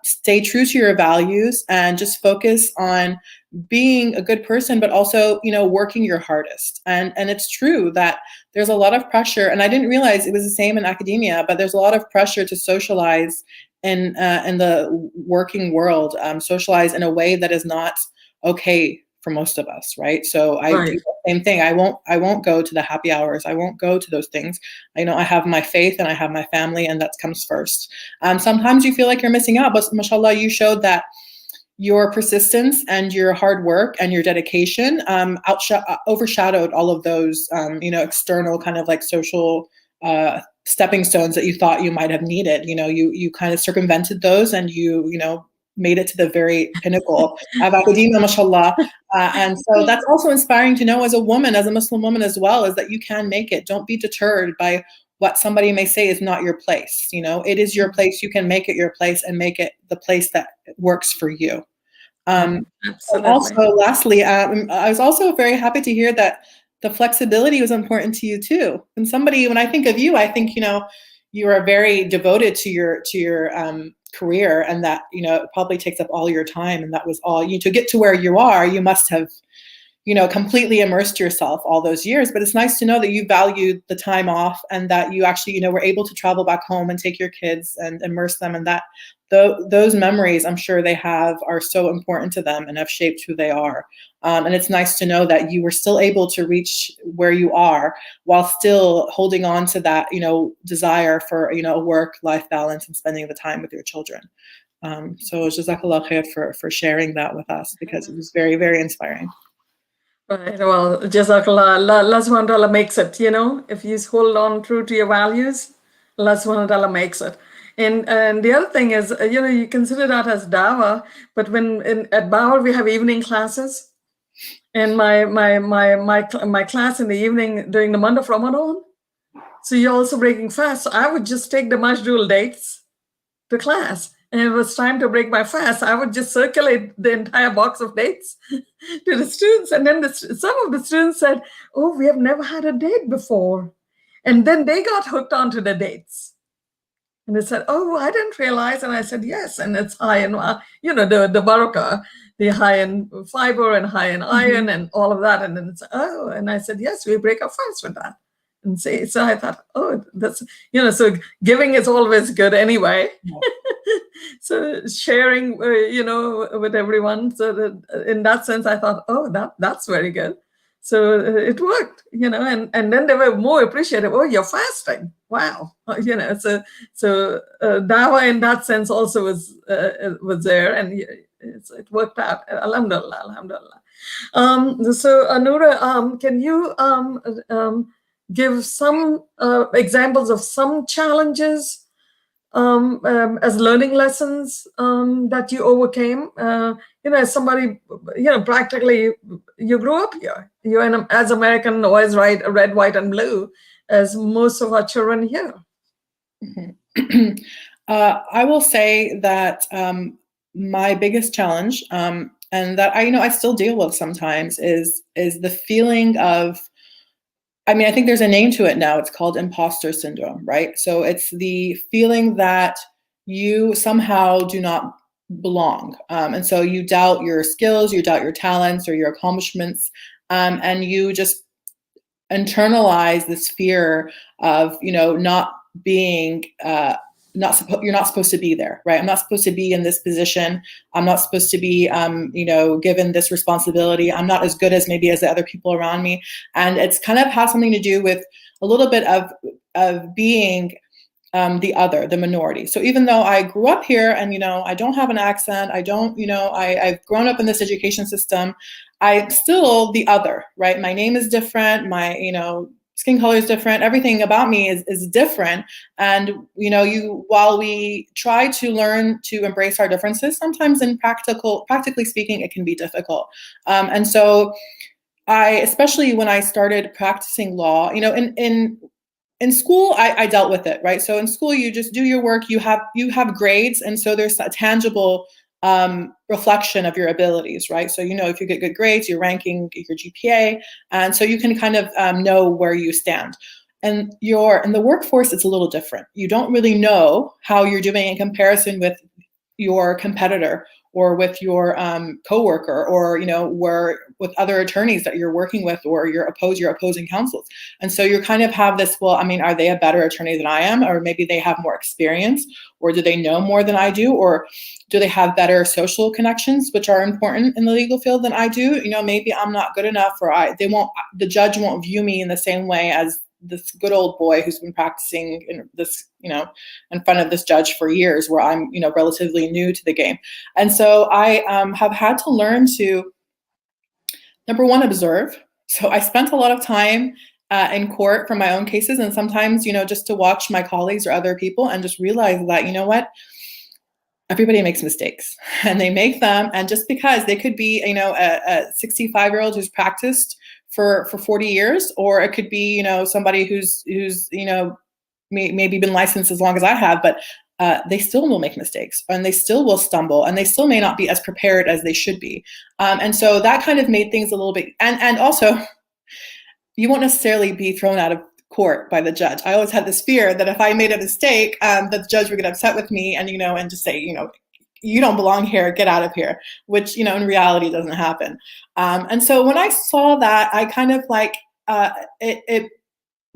stay true to your values and just focus on being a good person, but also, working your hardest. And it's true that there's a lot of pressure, and I didn't realize it was the same in academia, but there's a lot of pressure to socialize in the working world, socialize in a way that is not okay for most of us, right? So I do the same thing. I won't go to the happy hours. I won't go to those things. I have my faith and I have my family, and that comes first. Sometimes you feel like you're missing out, but mashallah, you showed that your persistence and your hard work and your dedication overshadowed all of those, external kind of like social stepping stones that you thought you might have needed. You kind of circumvented those, and you made it to the very pinnacle of academia, mashallah. And so that's also inspiring to know as a woman, as a Muslim woman as well, is that you can make it. Don't be deterred by what somebody may say is not your place. It is your place. You can make it your place and make it the place that works for you.
Absolutely.
Also, lastly, I was also very happy to hear that the flexibility was important to you too. And when I think of you, I think, you are very devoted to your career, and that, it probably takes up all your time. And that was all to get to where you are, you must have, completely immersed yourself all those years. But it's nice to know that you valued the time off, and that you actually, were able to travel back home and take your kids and immerse them in that. Those memories, I'm sure they are so important to them and have shaped who they are. And it's nice to know that you were still able to reach where you are while still holding on to that, desire for, a work-life balance and spending the time with your children. So Jazakallah khair for sharing that with us, because it was very, very inspiring.
Right. Well, Jazakallah. Allah subhanahu wa ta'ala makes it, if you hold on true to your values, Allah subhanahu wa ta'ala makes it. And the other thing is, you consider that as dawah, but at Bauer we have evening classes, and my class in the evening during the month of Ramadan. So you're also breaking fast. So I would just take the Majdoul dates to class. And it was time to break my fast. I would just circulate the entire box of dates to the students. And then some of the students said, "Oh, we have never had a date before." And then they got hooked onto the dates. And they said, "Oh, I didn't realize." And I said, "Yes." And it's high in, the barakah, the high in fiber and high in iron and all of that. And then it's, "Oh," and I said, "Yes, we break our fast with that." And so I thought, oh, that's, so giving is always good anyway. Yeah. So sharing, with everyone. So that in that sense, I thought, oh, that's very good. So it worked, and then they were more appreciative. "Oh, you're fasting. Wow." So dawah in that sense also was there, and it worked out. Alhamdulillah, alhamdulillah. So Nura, can you give some examples of some challenges as learning lessons that you overcame? As somebody, practically you grew up here. You're as American, always red, white, and blue, as most of our children here.
Mm-hmm. I will say that my biggest challenge, and that I still deal with sometimes, is the feeling of, I think there's a name to it now. It's called Imposter Syndrome, right? So it's the feeling that you somehow do not belong. And so you doubt your skills, you doubt your talents or your accomplishments, and you just internalize this fear of, not being, you're not supposed to be there, right? I'm not supposed to be in this position. I'm not supposed to be, given this responsibility. I'm not as good as maybe as the other people around me. And it's kind of has something to do with a little bit of being the other, the minority. So even though I grew up here and, I don't have an accent, I don't, I've grown up in this education system, I'm still the other, right? My name is different. My, skin color is different. Everything about me is different. And, while we try to learn to embrace our differences, sometimes practically speaking, it can be difficult. And so especially when I started practicing law, in school, I dealt with it, right? So in school, you just do your work, you have grades. And so there's a tangible reflection of your abilities, right? So, if you get good grades, you're ranking your GPA. And so you can kind of know where you stand. And in the workforce, it's a little different. You don't really know how you're doing in comparison with your competitor or with your coworker, or with other attorneys that you're working with, or your opposing counsels. And so you kind of have this, well, are they a better attorney than I am? Or maybe they have more experience, or do they know more than I do? Or do they have better social connections, which are important in the legal field, than I do? Maybe I'm not good enough, or the judge won't view me in the same way as this good old boy who's been practicing in front of this judge for years, where I'm, relatively new to the game. And so I have had to learn to, number one, observe. So I spent a lot of time in court for my own cases, and sometimes, just to watch my colleagues or other people and just realize that, everybody makes mistakes, and they make them. And just because they could be, a 65-year-old who's practiced for 40 years, or it could be, somebody who's maybe been licensed as long as I have, but they still will make mistakes, and they still will stumble, and they still may not be as prepared as they should be. And so that kind of made things a little bit, and also, you won't necessarily be thrown out of court by the judge. I always had this fear that if I made a mistake, that the judge would get upset with me and, and just say, you don't belong here, get out of here, which, in reality doesn't happen. And so when I saw that, I kind of like, it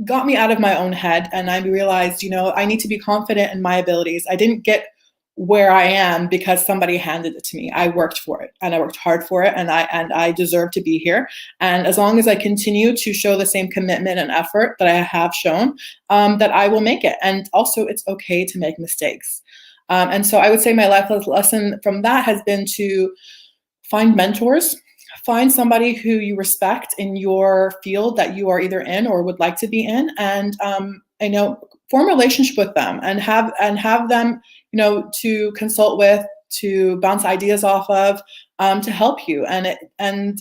got me out of my own head, and I realized, I need to be confident in my abilities. I didn't get where I am because somebody handed it to me. I worked for it, and I worked hard for it, and I deserve to be here. And as long as I continue to show the same commitment and effort that I have shown, that I will make it. And also, it's okay to make mistakes. And so I would say my life lesson from that has been to find mentors, find somebody who you respect in your field that you are either in or would like to be in, and form a relationship with them, and have them, to consult with, to bounce ideas off of, to help you. And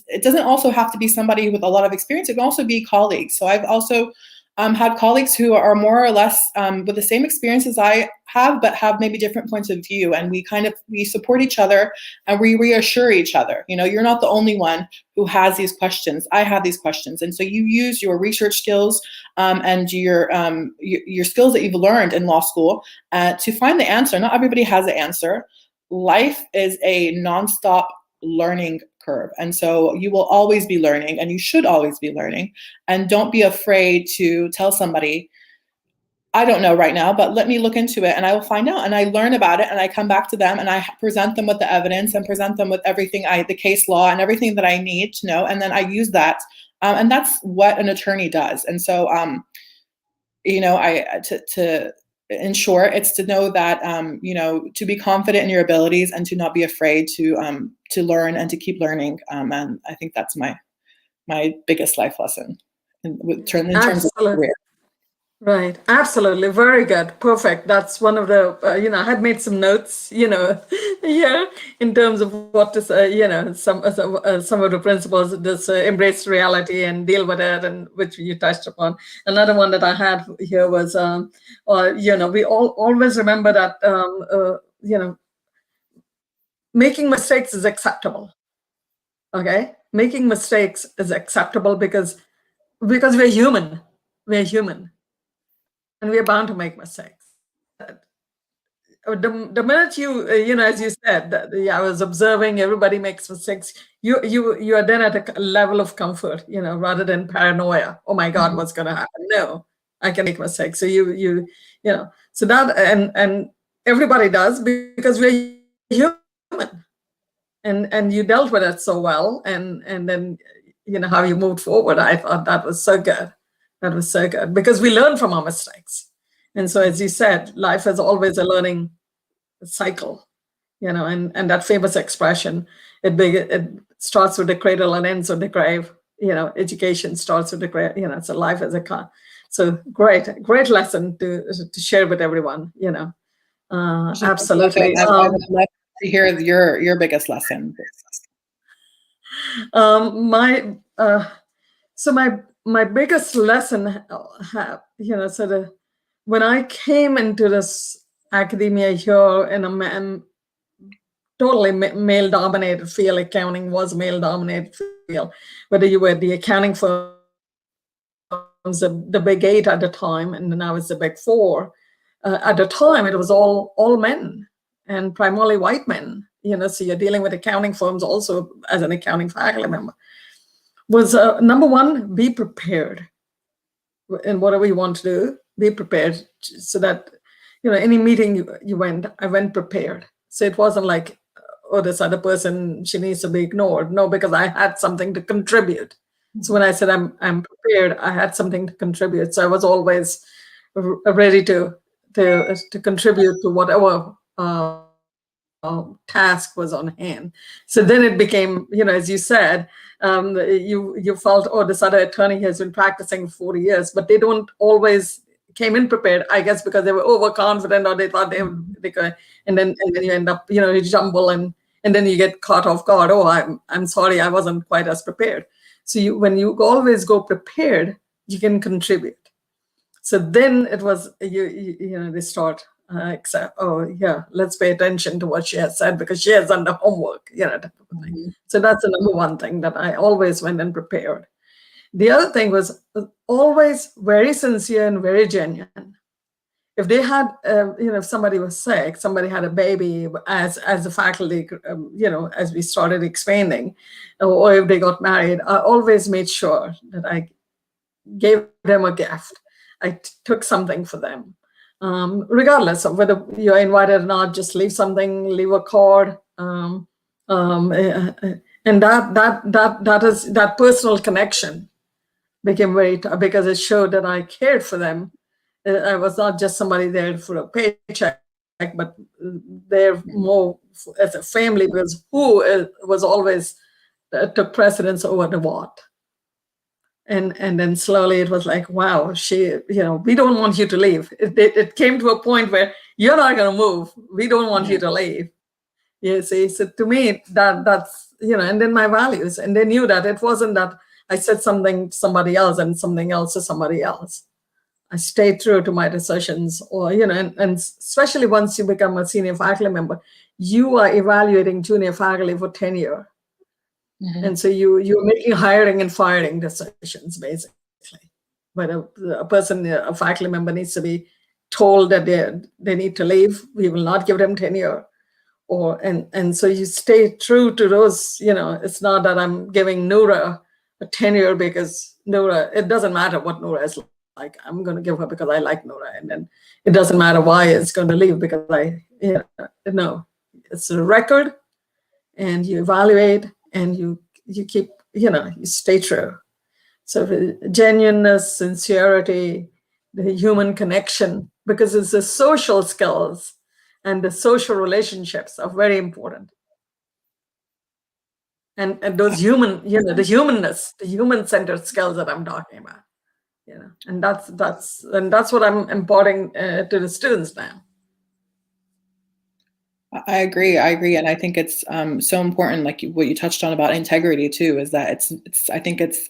it doesn't also have to be somebody with a lot of experience. It can also be colleagues. So I've also had colleagues who are more or less with the same experience as I have, but have maybe different points of view. And we support each other, and we reassure each other. You're not the only one who has these questions. I have these questions. And so you use your research skills and your skills that you've learned in law school to find the answer. Not everybody has an answer. Life is a nonstop learning curve. And so you will always be learning, and you should always be learning. And don't be afraid to tell somebody, I don't know right now, but let me look into it, and I will find out. And I learn about it, and I come back to them, and I present them with the evidence, and present them with everything, the case law and everything that I need to know. And then I use that. And that's what an attorney does. And so, in short, it's to know that, to be confident in your abilities, and to not be afraid to learn and to keep learning. And I think that's my biggest life lesson in terms of career.
Right. Absolutely. Very good. Perfect. That's one of the, I had made some notes, here in terms of what to say, some of the principles, this embrace reality and deal with it, and which you touched upon. Another one that I had here was, we always remember that, making mistakes is acceptable. Okay. Making mistakes is acceptable because we're human. We're human. And we're bound to make mistakes. The minute as you said, I was observing everybody makes mistakes. You are then at a level of comfort, rather than paranoia. Oh my God, what's going to happen? No, I can make mistakes. So so that and everybody does, because we're human, and you dealt with it so well, and then how you moved forward. I thought that was so good. That was so good, because we learn from our mistakes. And so, as you said, life is always a learning cycle, and that famous expression, it starts with the cradle and ends with the grave. Education starts with the grave, so life is so great lesson to share with everyone, absolutely.
I would love to hear your biggest lesson.
My biggest lesson, when I came into this academia here in a totally male-dominated field, accounting was a male-dominated field, whether you were the accounting firms, the big 8 at the time, and now it's the big 4. At the time, it was all men, and primarily white men. So you're dealing with accounting firms also as an accounting faculty member. Was number one, be prepared. And whatever you want to do, be prepared, so that, any meeting I went prepared. So it wasn't like, oh, this other person, she needs to be ignored. No, because I had something to contribute. So when I said I'm prepared, I had something to contribute. So I was always ready to contribute to whatever task was on hand. So then it became, as you said, you felt, oh, this other attorney has been practicing for 40 years, but they don't always came in prepared, I guess, because they were overconfident, or they thought they could, and then you end up, you jumble, and then you get caught off guard. Oh, I'm sorry, I wasn't quite as prepared. So when you always go prepared, you can contribute. So then it was, they start except, oh yeah, let's pay attention to what she has said because she has done the homework, type of thing. So that's the number one thing that I always went and prepared. The other thing was always very sincere and very genuine. If they had, if somebody was sick, somebody had a baby, as the faculty, as we started expanding, or if they got married, I always made sure that I gave them a gift. I took something for them, regardless of whether you're invited or not. Just leave something, leave a card, and that personal connection became very because it showed that I cared for them. I was not just somebody there for a paycheck, but there more as a family, because who was always took precedence over the what. And then slowly it was like, wow, we don't want you to leave. It came to a point where you're not going to move. We don't want you to leave. You see, so to me, that's, and then my values. And they knew that it wasn't that I said something to somebody else and something else to somebody else. I stayed true to my decisions, or, and especially once you become a senior faculty member, you are evaluating junior faculty for tenure. Mm-hmm. And so you're making hiring and firing decisions, basically. But a faculty member needs to be told that they need to leave. We will not give them tenure. And so you stay true to those, it's not that I'm giving Nura a tenure because Nura, it doesn't matter what Nura is like. I'm going to give her because I like Nura. And then it doesn't matter why it's going to leave because no, it's a record, and you evaluate and you keep, you stay true. So the genuineness, sincerity, the human connection, because it's the social skills and the social relationships are very important. And those human, the humanness, the human-centered skills that I'm talking about, and that's what I'm imparting to the students now.
I agree, and I think it's so important, like what you touched on about integrity too, is that I think it's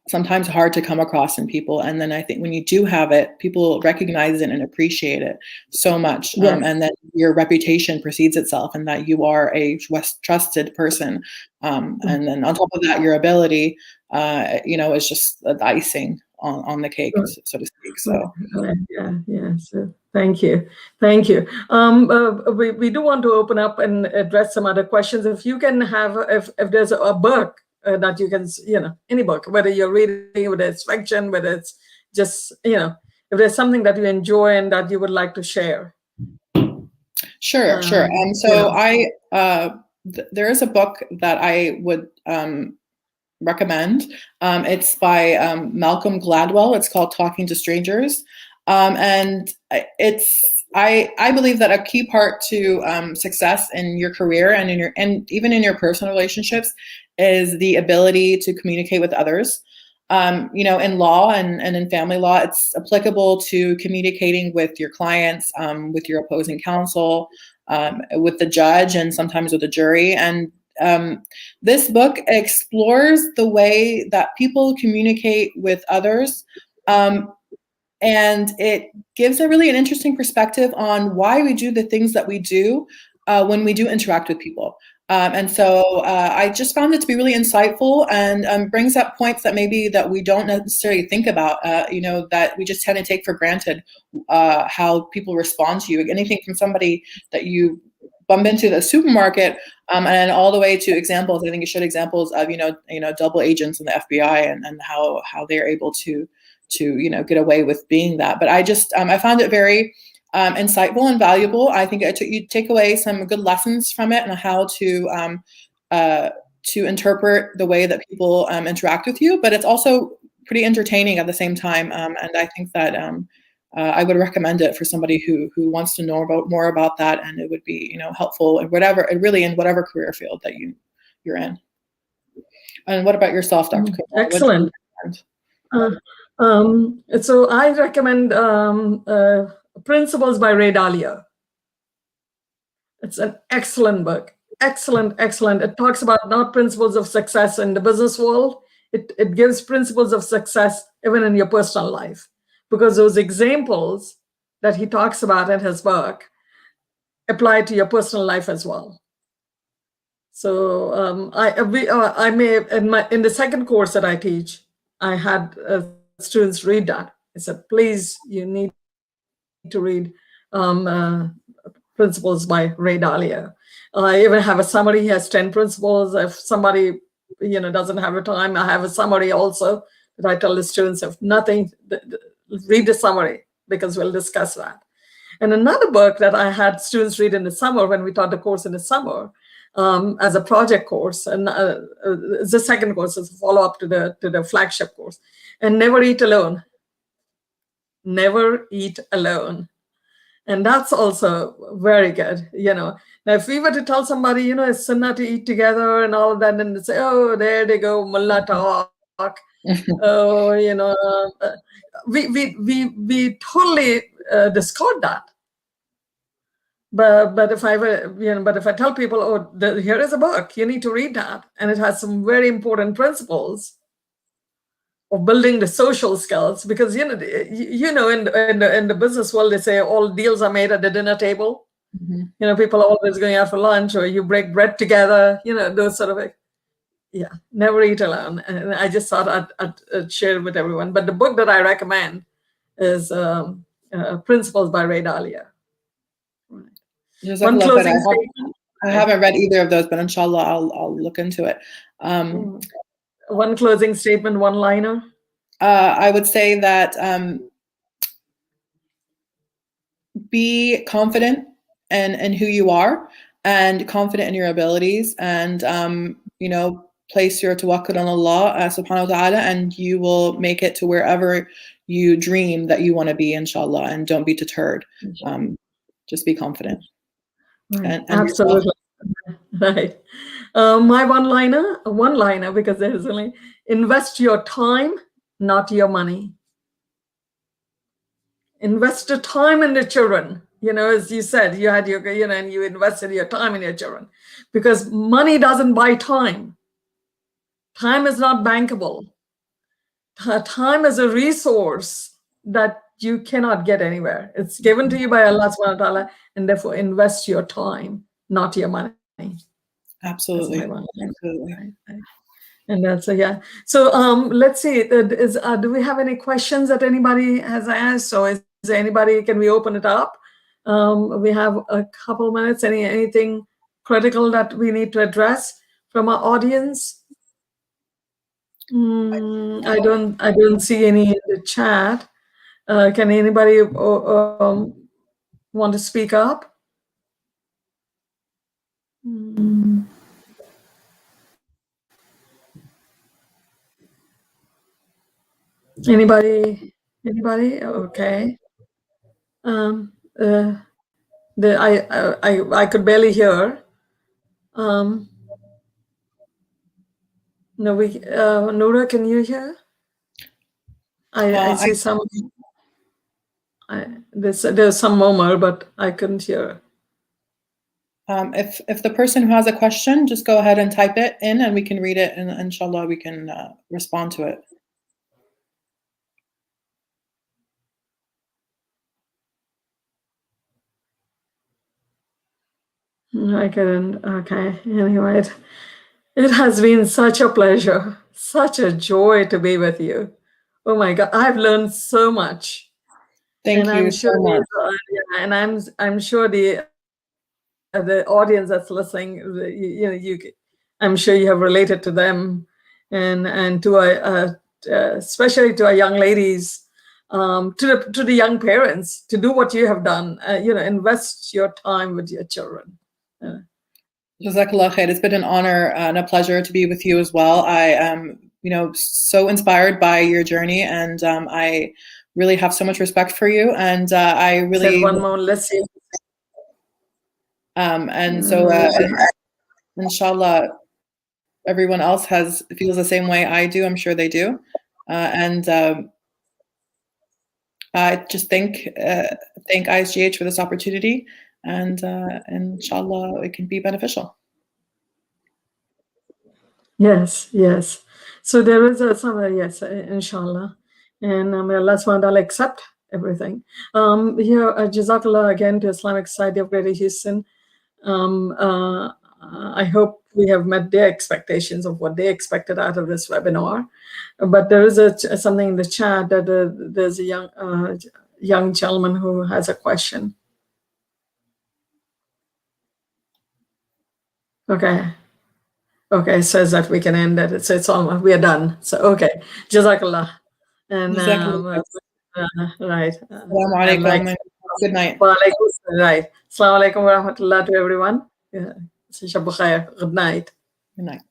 sometimes hard to come across in people, and then I think when you do have it, people recognize it and appreciate it so much, yes. And then your reputation precedes itself, and that you are a trusted person, and then on top of that, your ability, is just the icing on the cake, so to speak. So
yeah. So thank you. We do want to open up and address some other questions. If you can have, if there's a book that you can, any book, whether you're reading, whether it's fiction, whether it's just, if there's something that you enjoy and that you would like to share.
Sure. There is a book that I would recommend. It's by Malcolm Gladwell. It's called Talking to Strangers. And I believe that a key part to success in your career and even in your personal relationships is the ability to communicate with others. In law and in family law, it's applicable to communicating with your clients, with your opposing counsel, with the judge, and sometimes with the jury. And this book explores the way that people communicate with others, and it gives an interesting perspective on why we do the things that we do when we do interact with people. And so I just found it to be really insightful, and brings up points that that we don't necessarily think about, that we just tend to take for granted, how people respond to you. Anything from somebody that you bump into the supermarket, and all the way to examples. I think you showed examples of, double agents in the FBI and how they're able to get away with being that. But I found it very insightful and valuable. I think you take away some good lessons from it and how to interpret the way that people interact with you. But it's also pretty entertaining at the same time. And I think that I would recommend it for somebody who wants to know more about that, and it would be helpful in whatever career field that you're in. And what about yourself, Dr. Khumawala?
Excellent. So I recommend Principles by Ray Dalio. It's an excellent book. Excellent. It talks about not principles of success in the business world. It gives principles of success even in your personal life, because those examples that he talks about in his book apply to your personal life as well. So I may in the second course that I teach, I had students read that. I said, please, you need to read Principles by Ray Dalio. I even have a summary. He has 10 principles. If somebody doesn't have a time, I have a summary also that I tell the students, if nothing, read the summary, because we'll discuss that. And another book that I had students read in the summer when we taught the course in the summer as a project course, and the second course is a follow-up to the flagship course, and Never Eat Alone. Never Eat Alone. And that's also very good. Now, if we were to tell somebody, it's sunnah to eat together and all of that, and they say, oh, there they go, mullah talk. Oh, we totally discard that. But if I were, but if I tell people, oh, here is a book, you need to read that, and it has some very important principles of building the social skills, because in the business world, they say all deals are made at the dinner table.
Mm-hmm.
People are always going out for lunch, or you break bread together. Those sort of never eat alone. And I just thought I'd share it with everyone. But the book that I recommend is Principles by Ray Dalio.
One closing statement. I haven't read either of those, but inshallah, I'll look into it.
One closing statement, one-liner.
I would say that be confident in who you are, and confident in your abilities, and place your tawakkul on Allah subhanahu wa ta'ala, and you will make it to wherever you dream that you want to be, inshallah, and don't be deterred. Just be confident.
Right.
And
absolutely. Right. My one-liner, because there's only, invest your time, not your money. Invest your time in the children. As you said, you had your, and you invested your time in your children, because money doesn't buy time. Time is not bankable. Time is a resource that you cannot get anywhere. It's given to you by Allah subhanahu wa ta'ala, and therefore invest your time, not your money.
Absolutely. Absolutely.
Right. And that's So let's see. Do we have any questions that anybody has asked? So is there anybody? Can we open it up? We have a couple minutes. Anything critical that we need to address from our audience? I don't see any in the chat. Can anybody want to speak up? Anybody? Okay. I could barely hear. No, Nura, can you hear? I see some. There's some murmur, but I couldn't hear.
If the person who has a question, just go ahead and type it in, and we can read it, and inshallah we can respond to it.
I couldn't. Okay. Anyway, it has been such a pleasure, such a joy to be with you. Oh my God, I've learned so much.
Thank you so much.
And I'm sure the audience that's listening, I'm sure you have related to them, and to especially to our young ladies, to the young parents, to do what you have done. Invest your time with your children.
Jazakallah khair. It's been an honor and a pleasure to be with you as well. I am, so inspired by your journey, and I really have so much respect for you. And I really
one more. Let's see.
And so, inshallah, everyone else feels the same way I do. I'm sure they do. And I just thank ISGH for this opportunity. And inshallah, it can be beneficial.
Yes. So there is some, yes, inshallah. And may Allah subhanahu wa ta'ala accept everything. Here, Jazakallah again to Islamic Society of Greater Houston. I hope we have met their expectations of what they expected out of this webinar. But there is something in the chat that there's a young gentleman who has a question. Okay, says that we can end it. It's almost, we are done. So, okay, Jazakallah. And
Jazakallah.
right.
Assalamu alaikum. Good night.
Right. Assalamu alaikum wa rahmatullah to everyone. Good night.
Good night.